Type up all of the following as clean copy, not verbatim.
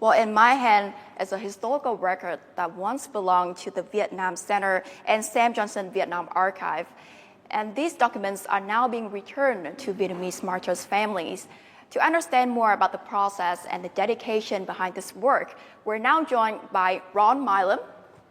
Well, in my hand is a historical record that once belonged to the Vietnam Center and Sam Johnson Vietnam Archive. And these documents are now being returned to Vietnamese martyrs' families. To understand more about the process and the dedication behind this work, we're now joined by Ron Milam.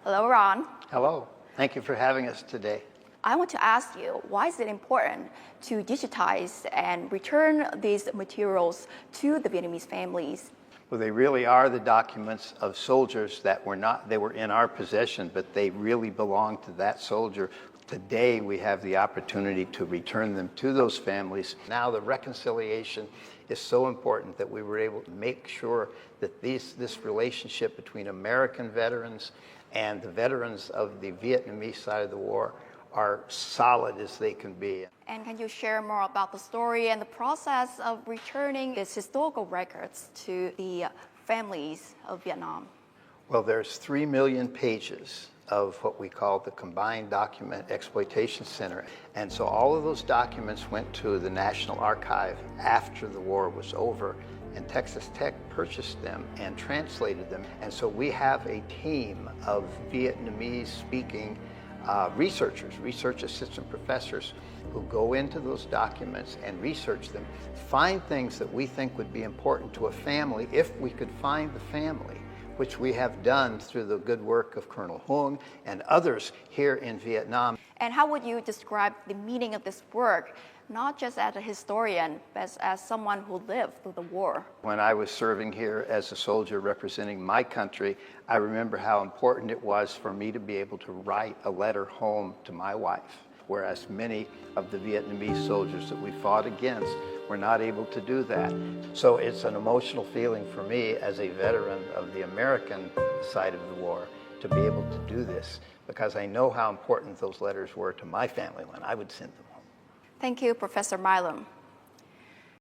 Hello, Ron. Hello. Thank you for having us today. I want to ask you, why is it important to digitize and return these materials to the Vietnamese families? Well, they really are the documents of soldiers that they were in our possession, but they really belong to that soldier. Today, we have the opportunity to return them to those families. Now, the reconciliation is so important that we were able to make sure that this relationship between American veterans and the veterans of the Vietnamese side of the war are solid as they can be. And can you share more about the story and the process of returning these historical records to the families of Vietnam? Well, there's 3 million pages of what we call the Combined Document Exploitation Center. And so all of those documents went to the National Archive after the war was over, and Texas Tech purchased them and translated them. And so we have a team of Vietnamese-speaking research assistant professors who go into those documents and research them, find things that we think would be important to a family if we could find the family, which we have done through the good work of Colonel Hung and others here in Vietnam. And how would you describe the meaning of this work, not just as a historian, but as someone who lived through the war? When I was serving here as a soldier representing my country, I remember how important it was for me to be able to write a letter home to my wife, whereas many of the Vietnamese soldiers that we fought against were not able to do that. So it's an emotional feeling for me as a veteran of the American side of the war to be able to do this, because I know how important those letters were to my family when I would send them home. Thank you, Professor Milam.